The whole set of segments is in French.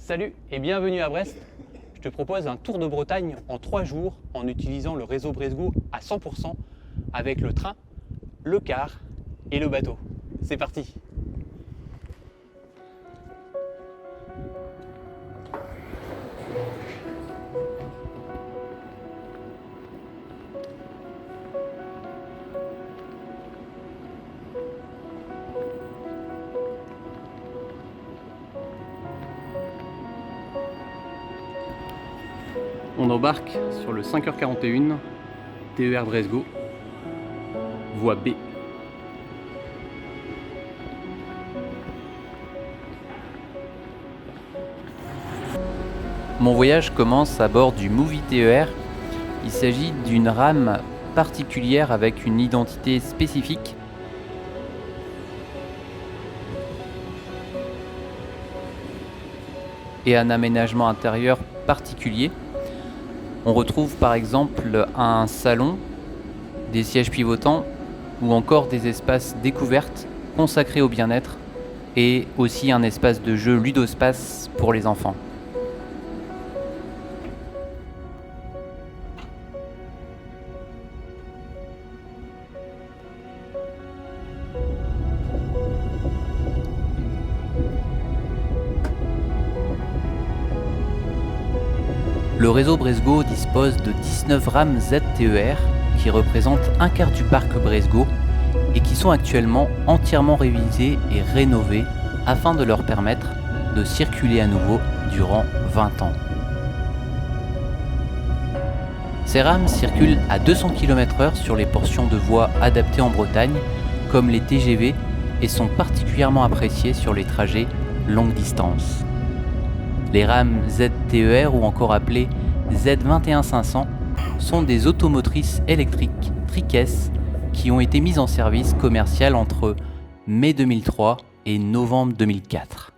Salut et bienvenue à Brest. Je te propose un tour de Bretagne en 3 jours en utilisant le réseau Bresgo à 100% avec le train, le car et le bateau. C'est parti! On embarque sur le 5h41 TER Bresgo, voie B. Mon voyage commence à bord du Movie TER. Il s'agit d'une rame particulière avec une identité spécifique. Et un aménagement intérieur particulier. On retrouve par exemple un salon, des sièges pivotants ou encore des espaces découvertes consacrés au bien-être et aussi un espace de jeu ludospace pour les enfants. Le réseau Bresgo dispose de 19 rames ZTER qui représentent un quart du parc Bresgo et qui sont actuellement entièrement révisées et rénovées afin de leur permettre de circuler à nouveau durant 20 ans. Ces rames circulent à 200 km/h sur les portions de voies adaptées en Bretagne, comme les TGV, et sont particulièrement appréciées sur les trajets longue distance. Les rames ZTER, ou encore appelées Z21500, sont des automotrices électriques tri-caisses qui ont été mises en service commercial entre mai 2003 et novembre 2004.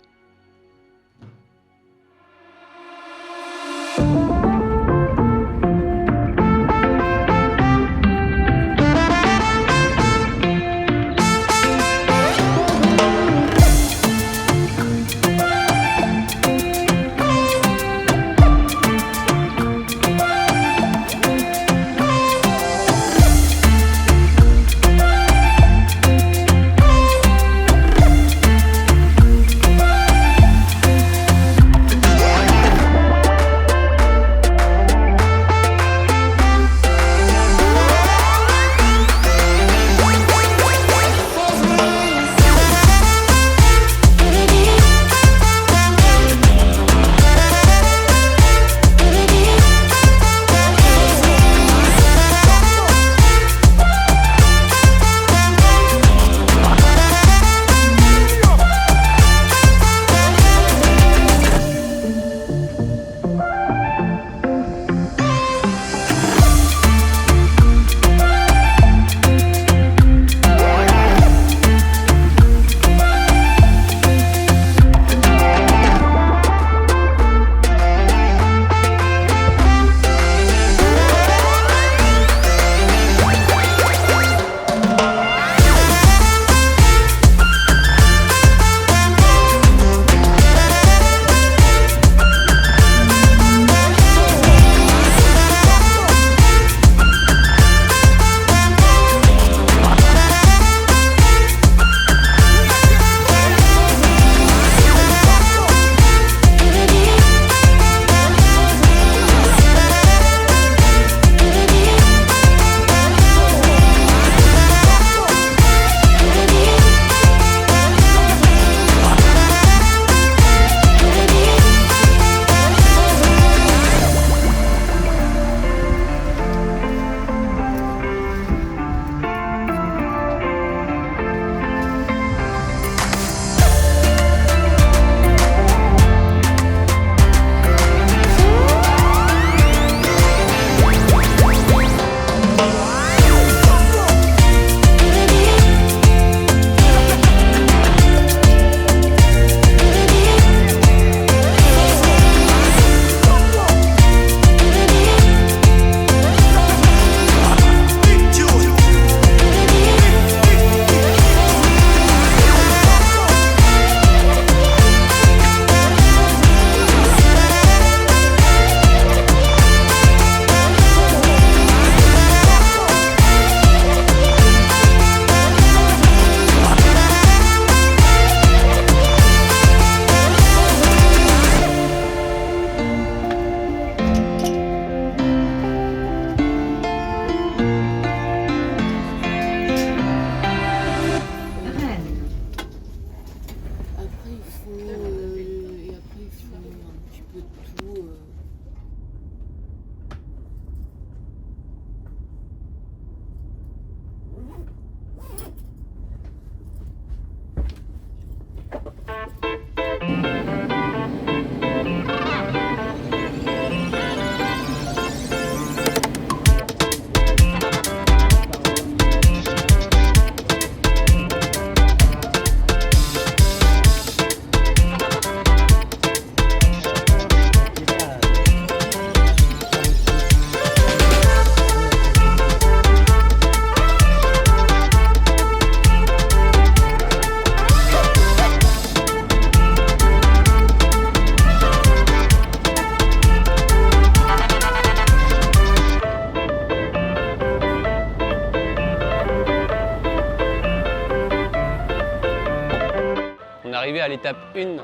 l'étape 1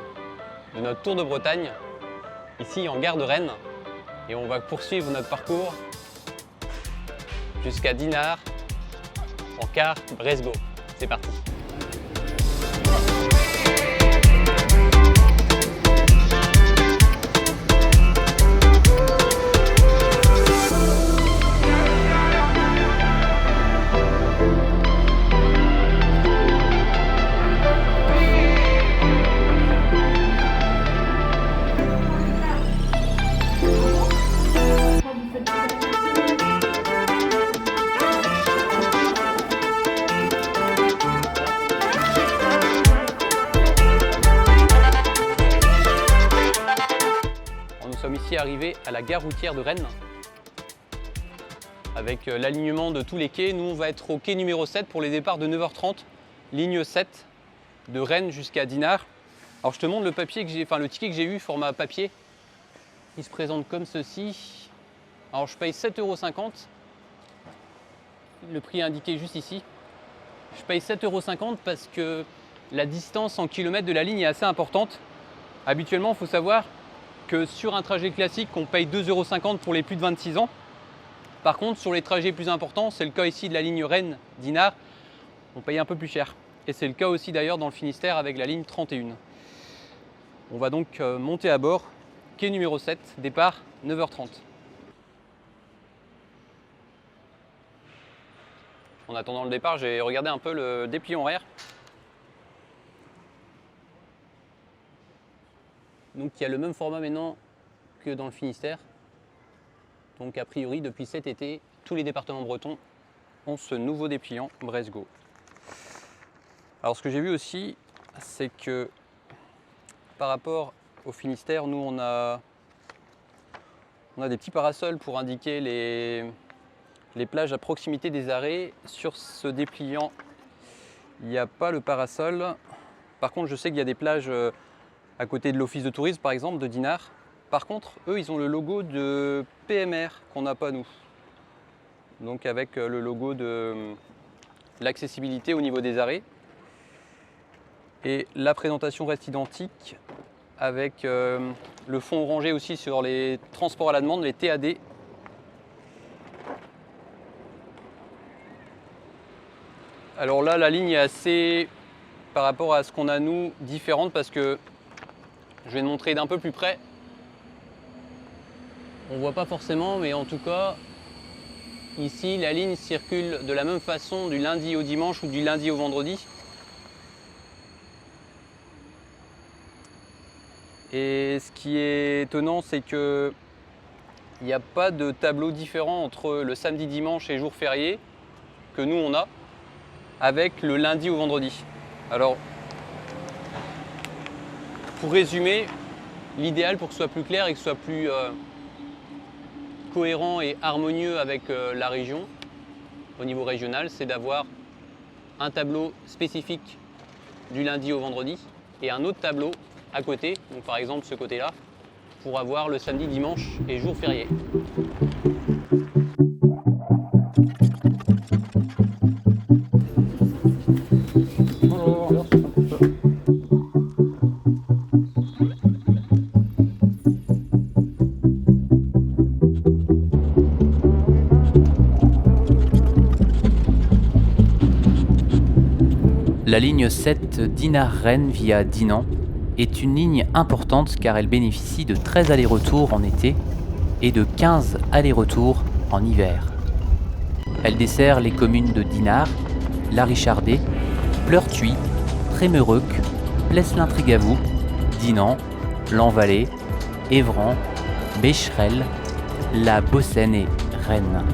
de notre tour de Bretagne, ici en gare de Rennes. Et on va poursuivre notre parcours jusqu'à Dinard, en car Bresgau. C'est parti. Nous sommes ici arrivés à la gare routière de Rennes avec l'alignement de tous les quais. Nous, on va être au quai numéro 7 pour les départs de 9h30, ligne 7 de Rennes jusqu'à Dinard. Alors je te montre le papier que j'ai, le ticket que j'ai eu, format papier. Il se présente comme ceci. Alors je paye 7,50 €. Le prix est indiqué juste ici. Je paye 7,50 € parce que la distance en kilomètres de la ligne est assez importante. Habituellement, il faut savoir que sur un trajet classique, on paye 2,50 € pour les plus de 26 ans. Par contre, sur les trajets plus importants, c'est le cas ici de la ligne Rennes-Dinard, on paye un peu plus cher. Et c'est le cas aussi d'ailleurs dans le Finistère avec la ligne 31. On va donc monter à bord, quai numéro 7, départ 9h30. En attendant le départ, j'ai regardé un peu le dépliant horaire. Donc il y a le même format maintenant que dans le Finistère. Donc a priori depuis cet été, tous les départements bretons ont ce nouveau dépliant Bresgau. Alors ce que j'ai vu aussi, c'est que par rapport au Finistère, nous on a des petits parasols pour indiquer les plages à proximité des arrêts. Sur ce dépliant, il n'y a pas le parasol. Par contre, je sais qu'il y a des plages à côté de l'office de tourisme par exemple de Dinard. Par contre, eux, ils ont le logo de PMR qu'on n'a pas nous. Donc avec le logo de l'accessibilité au niveau des arrêts. Et la présentation reste identique avec le fond orangé aussi sur les transports à la demande, les TAD. Alors là, la ligne est assez, par rapport à ce qu'on a nous, différente parce que je vais te montrer d'un peu plus près. On ne voit pas forcément, mais en tout cas, ici, la ligne circule de la même façon du lundi au dimanche ou du lundi au vendredi. Et ce qui est étonnant, c'est qu'il n'y a pas de tableau différent entre le samedi, dimanche et jour férié que nous on a, avec le lundi au vendredi. Alors, pour résumer, l'idéal pour que ce soit plus clair et que ce soit plus cohérent et harmonieux avec la région, au niveau régional, c'est d'avoir un tableau spécifique du lundi au vendredi et un autre tableau à côté, donc par exemple ce côté-là, pour avoir le samedi, dimanche et jour férié. La ligne 7 Dinard-Rennes via Dinan est une ligne importante car elle bénéficie de 13 allers-retours en été et de 15 allers-retours en hiver. Elle dessert les communes de Dinard, La Richardée, Pleurtuis, Trémereuc, Plesselin-Trigavou, Dinan, Lanvallée, Évran, Becherel, La Bossène et Rennes.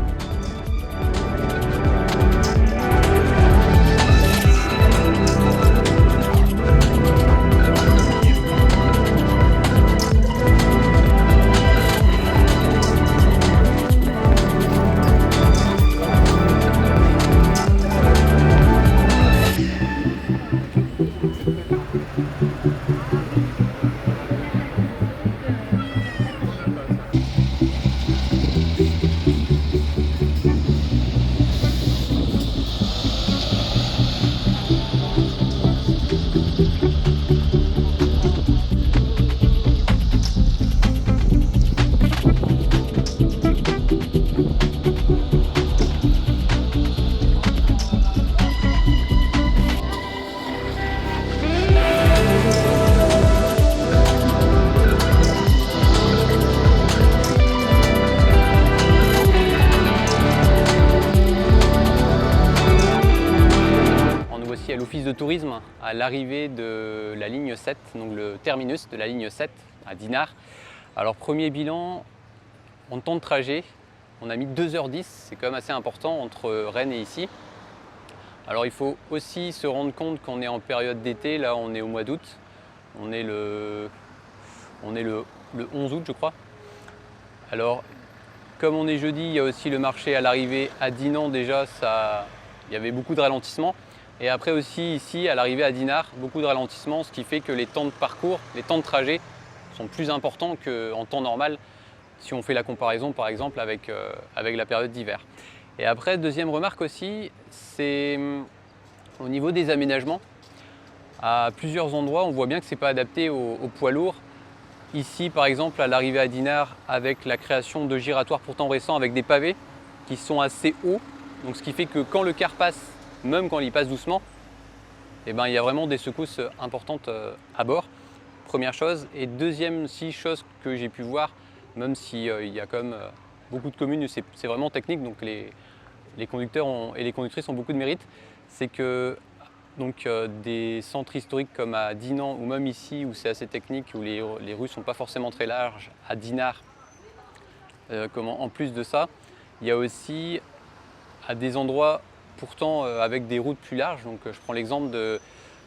de tourisme à l'arrivée de la ligne 7, donc le terminus de la ligne 7 à Dinard. Alors premier bilan, en temps de trajet, on a mis 2h10, c'est quand même assez important entre Rennes et ici. Alors il faut aussi se rendre compte qu'on est en période d'été, là on est au mois d'août, on est le 11 août je crois. Alors comme on est jeudi, il y a aussi le marché à l'arrivée à Dinan déjà, il y avait beaucoup de ralentissements. Et après aussi ici à l'arrivée à Dinard, beaucoup de ralentissements, ce qui fait que les temps de parcours, les temps de trajet sont plus importants qu'en temps normal si on fait la comparaison par exemple avec la période d'hiver. Et après, deuxième remarque aussi, c'est au niveau des aménagements. À plusieurs endroits, on voit bien que ce n'est pas adapté aux poids lourds. Ici, par exemple, à l'arrivée à Dinard, avec la création de giratoires pourtant récents avec des pavés qui sont assez hauts. Donc, ce qui fait que quand le car passe, même quand il passe doucement, eh ben, il y a vraiment des secousses importantes à bord. Première chose. Et deuxième chose que j'ai pu voir, même s'il y a quand même beaucoup de communes où c'est vraiment technique, donc les conducteurs et les conductrices ont beaucoup de mérite, c'est que donc, des centres historiques comme à Dinan ou même ici où c'est assez technique, où les rues ne sont pas forcément très larges, à Dinard, en plus de ça, il y a aussi à des endroits pourtant avec des routes plus larges. Donc, je prends l'exemple de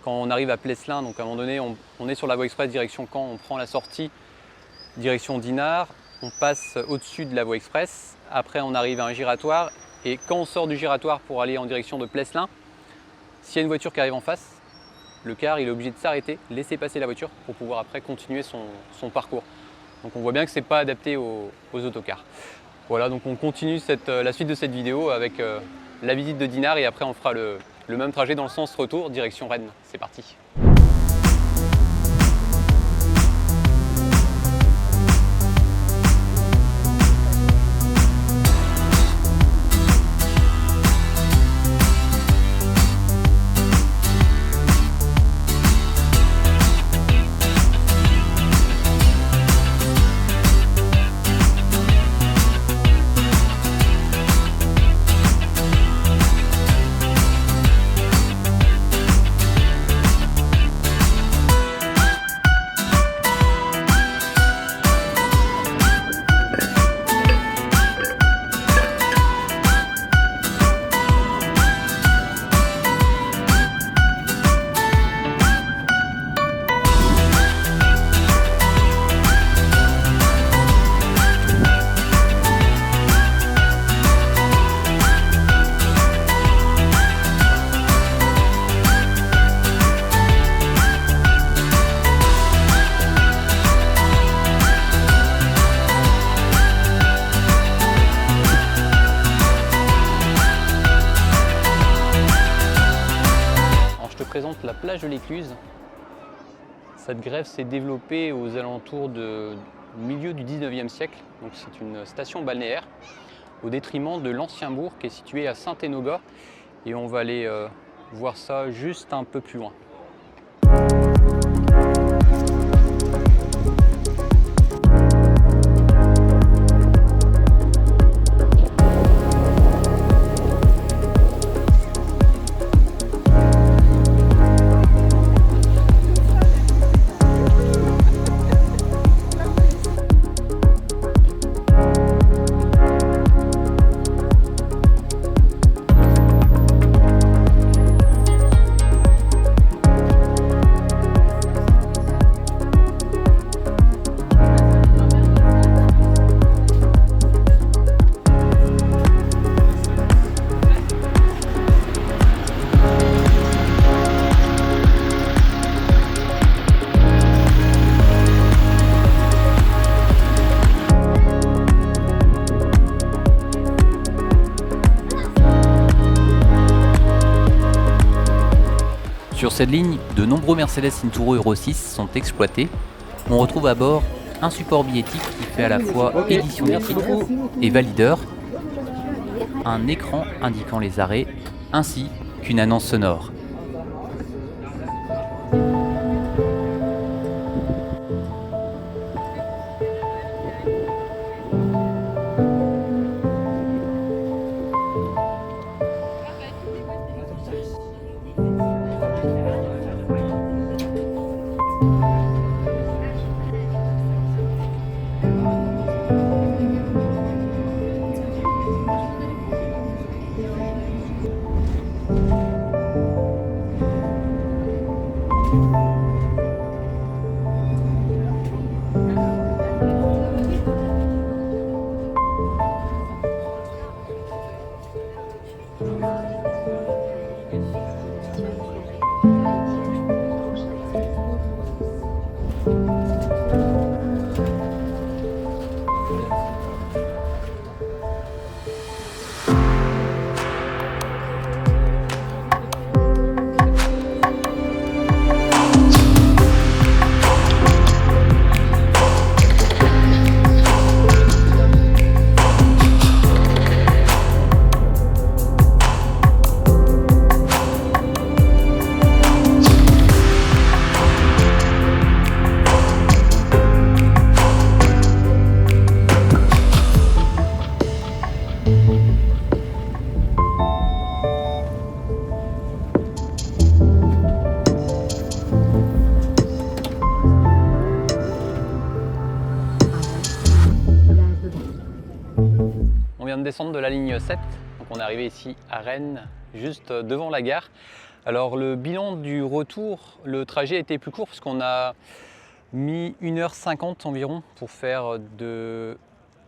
quand on arrive à Plesselin, donc à un moment donné on est sur la voie express direction Caen, on prend la sortie direction Dinard, on passe au-dessus de la voie express, après on arrive à un giratoire et quand on sort du giratoire pour aller en direction de Plesselin, s'il y a une voiture qui arrive en face, le car il est obligé de s'arrêter, laisser passer la voiture pour pouvoir après continuer son parcours. Donc on voit bien que ce n'est pas adapté aux autocars. Voilà, donc on continue la suite de cette vidéo avec la visite de Dinard et après on fera le même trajet dans le sens retour, direction Rennes. C'est parti. Présente la plage de l'Écluse. Cette grève s'est développée aux alentours du milieu du 19e siècle. Donc c'est une station balnéaire au détriment de l'ancien bourg qui est situé à Saint-Enogat et on va aller voir ça juste un peu plus loin. Sur cette ligne, de nombreux Mercedes Inturo Euro 6 sont exploités. On retrouve à bord un support billettique qui fait à la fois édition des titres et valideur, un écran indiquant les arrêts, ainsi qu'une annonce sonore. de descendre de la ligne 7, donc on est arrivé ici à Rennes, juste devant la gare. Alors le bilan du retour, le trajet a été plus court parce qu'on a mis 1h50 environ pour faire de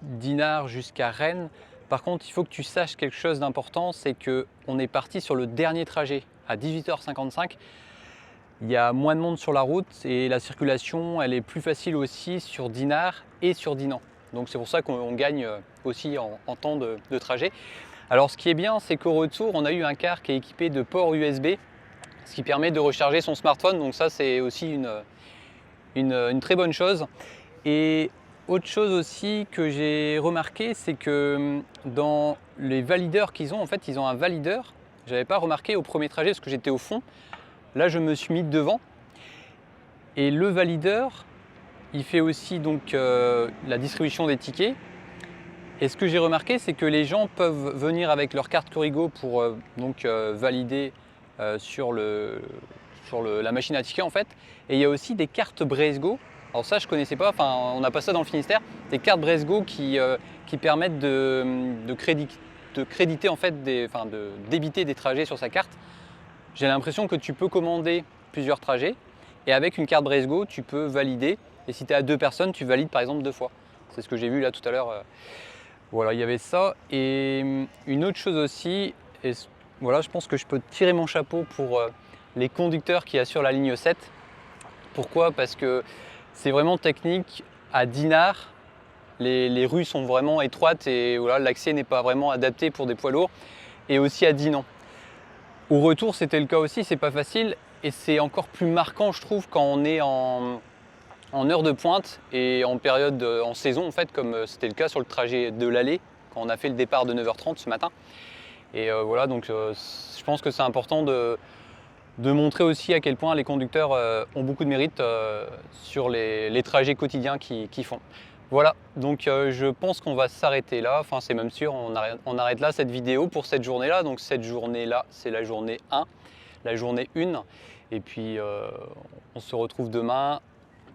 Dinard jusqu'à Rennes. Par contre, il faut que tu saches quelque chose d'important, c'est qu'on est parti sur le dernier trajet à 18h55. Il y a moins de monde sur la route et la circulation elle est plus facile aussi sur Dinard et sur Dinan. Donc c'est pour ça qu'on gagne aussi en temps de trajet. Alors ce qui est bien, c'est qu'au retour, on a eu un car qui est équipé de port USB, ce qui permet de recharger son smartphone. Donc ça, c'est aussi une très bonne chose. Et autre chose aussi que j'ai remarqué, c'est que dans les valideurs qu'ils ont, en fait, ils ont un valideur. Je n'avais pas remarqué au premier trajet parce que j'étais au fond. Là, je me suis mis devant. Et le valideur, il fait aussi donc la distribution des tickets. Et ce que j'ai remarqué, c'est que les gens peuvent venir avec leur carte Corrigo pour valider sur la machine à tickets en fait. Et il y a aussi des cartes Bresgo. Alors ça, je ne connaissais pas, enfin, on n'a pas ça dans le Finistère. Des cartes Bresgo qui permettent de créditer en fait, de débiter des trajets sur sa carte. J'ai l'impression que tu peux commander plusieurs trajets et avec une carte Bresgo, tu peux valider. Et si tu es à 2 personnes, tu valides par exemple 2 fois. C'est ce que j'ai vu là tout à l'heure. Voilà, il y avait ça. Et une autre chose aussi, et voilà, je pense que je peux tirer mon chapeau pour les conducteurs qui assurent la ligne 7. Pourquoi? Parce que c'est vraiment technique. À Dinard, les rues sont vraiment étroites et voilà, l'accès n'est pas vraiment adapté pour des poids lourds. Et aussi à Dinan. Au retour, c'était le cas aussi, c'est pas facile. Et c'est encore plus marquant, je trouve, quand on est en heure de pointe et en saison en fait, comme c'était le cas sur le trajet de l'aller quand on a fait le départ de 9h30 ce matin. Et voilà, donc je pense que c'est important de montrer aussi à quel point les conducteurs ont beaucoup de mérite sur les trajets quotidiens qu'ils font. Voilà, donc je pense qu'on va s'arrêter là, enfin c'est même sûr, on arrête là cette vidéo pour cette journée-là. Donc cette journée-là, c'est la journée 1, la journée 1. Et puis on se retrouve demain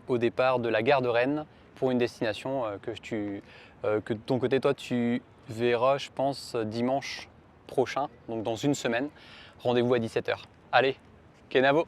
au départ de la gare de Rennes pour une destination que de ton côté, toi, tu verras, je pense, dimanche prochain, donc dans une semaine. Rendez-vous à 17h. Allez, Kenavo!